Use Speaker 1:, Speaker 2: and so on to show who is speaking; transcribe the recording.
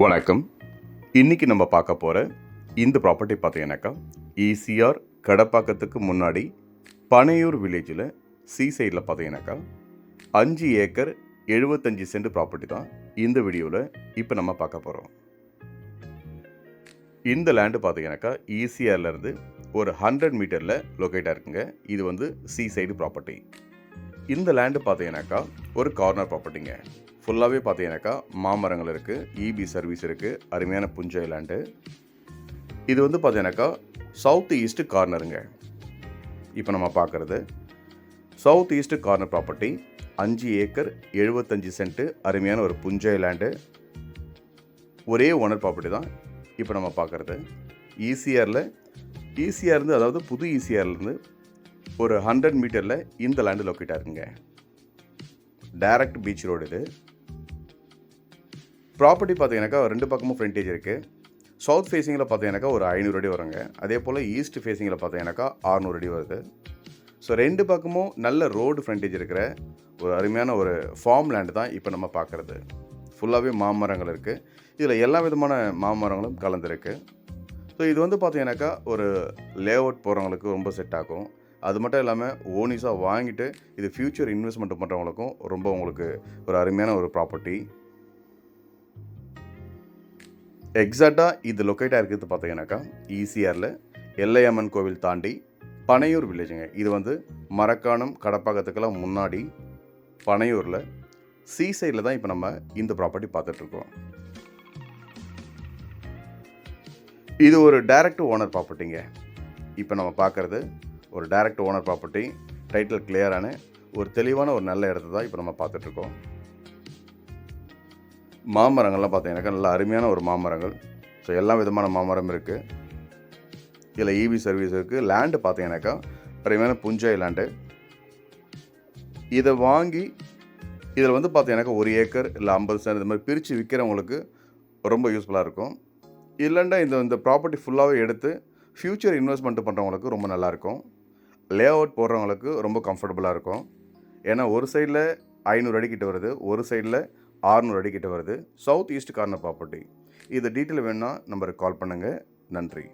Speaker 1: வணக்கம். இன்றைக்கி நம்ம பார்க்க போகிற இந்த ப்ராப்பர்ட்டி பார்த்தீங்கன்னாக்கா ஈசிஆர் கடப்பாக்கத்துக்கு முன்னாடி பனையூர் வில்லேஜில் சைடில் பார்த்தீங்கன்னாக்கா 5 ஏக்கர் 75 சென்ட் ப்ராப்பர்ட்டி தான் இந்த வீடியோவில் இப்போ நம்ம பார்க்க போகிறோம். இந்த லேண்டு பார்த்தீங்கன்னாக்கா ஈசிஆர்லேருந்து ஒரு 100 மீட்டரில் லொக்கேட்டாக இருக்குங்க. இது வந்து சைடு ப்ராப்பர்ட்டி. இந்த லேண்டு பார்த்தீங்கன்னாக்கா ஒரு கார்னர் ப்ராப்பர்ட்டிங்க. ஃபுல்லாகவே பார்த்தீங்கன்னாக்கா மாமரங்கள் இருக்குது, இபி சர்வீஸ் இருக்குது, அருமையான புஞ்சை லேண்டு. இது வந்து பார்த்தீங்கன்னாக்கா சவுத் ஈஸ்ட் கார்னருங்க. இப்போ நம்ம பார்க்குறது south east corner property, 5 acre 75 cent, அருமையான ஒரு புஞ்சை லேண்டு. ஒரே ஓனர் ப்ராப்பர்ட்டி தான் இப்போ நம்ம பார்க்குறது. ஈசிஆர்லேருந்து அதாவது புது ஈசிஆர்லேருந்து ஒரு 100 மீட்டரில் இந்த லேண்டு லொக்கேட்டாக இருக்குங்க. டைரக்ட் பீச் ரோடு இது. ப்ராப்பர்ட்டி பார்த்தீங்கன்னாக்கா 2 பக்கமும் ஃப்ரண்டேஜ் இருக்குது. சவுத் ஃபேஸிங்கில் பார்த்தீங்கன்னாக்கா ஒரு 500 அடி வருங்க. அதே போல் ஈஸ்ட் ஃபேஸிங்கில் பார்த்தீங்கன்னாக்கா 600 அடி வருது. ஸோ 2 பக்கமும் நல்ல ரோடு ஃப்ரண்டேஜ் இருக்கிற ஒரு அருமையான ஒரு ஃபார்ம் லேண்டு தான் இப்போ நம்ம பார்க்குறது. ஃபுல்லாகவே மாமரங்கள் இருக்குது. இதில் எல்லா விதமான மாமரங்களும் கலந்துருக்கு. ஸோ இது வந்து பார்த்தீங்கன்னாக்கா ஒரு லே அவுட் போகிறவங்களுக்கு ரொம்ப செட் ஆகும். அது மட்டும் இல்லாமல் ஓனிஸாக வாங்கிட்டு இது ஃப்யூச்சர் இன்வெஸ்ட்மெண்ட் பண்ணுறவங்களுக்கும் ரொம்ப உங்களுக்கு ஒரு அருமையான ஒரு ப்ராப்பர்ட்டி. எக்ஸாக்டாக இது லொக்கேட்டாக இருக்கிறது பார்த்தீங்கன்னாக்கா ஈசிஆரில் எல்லையம்மன் கோவில் தாண்டி பனையூர் வில்லேஜுங்க. இது வந்து மரக்காணம் கடப்பாக்கத்துக்கெல்லாம் முன்னாடி பனையூரில் சைடில் தான் இப்போ நம்ம இந்த ப்ராப்பர்ட்டி பார்த்துட்ருக்கோம். இது ஒரு டைரக்ட் ஓனர் ப்ராப்பர்ட்டிங்க. இப்போ நம்ம பார்க்குறது ஒரு டைரக்ட் ஓனர் ப்ராப்பர்ட்டி. டைட்டில் கிளியரான ஒரு தெளிவான ஒரு நல்ல இடத்த தான் இப்போ நம்ம பார்த்துட்ருக்கோம். மாமரங்கள்லாம் பார்த்தீங்கன்னாக்கா நல்லா அருமையான ஒரு மாமரங்கள். ஸோ எல்லா விதமான மாமரம் இருக்குது. இதில் இபி சர்வீஸ் இருக்குது. லேண்டு பார்த்தீங்கன்னாக்கா அருமையான புஞ்சை லேண்டு. இதை வாங்கி இதில் வந்து பார்த்தீங்கன்னாக்கா 1 ஏக்கர் இல்லை 50 சென்ட் இந்த மாதிரி பிரித்து விற்கிறவங்களுக்கு ரொம்ப யூஸ்ஃபுல்லாக இருக்கும். இல்லைன்னா இந்த ப்ராப்பர்ட்டி ஃபுல்லாகவே எடுத்து ஃப்யூச்சர் இன்வெஸ்ட்மெண்ட் பண்ணுறவங்களுக்கு ரொம்ப நல்லாயிருக்கும். லே அவுட் போடுறவங்களுக்கு ரொம்ப கம்ஃபர்டபுளாக இருக்கும். ஏன்னா ஒரு சைடில் 500 அடி கிட்ட வருது, ஒரு சைடில் 600 அடி கிட்ட வருது. South east corner property. இது டீட்டெயில் வேணும்னா நம்பருக்கு கால் பண்ணுங்கள். நன்றி.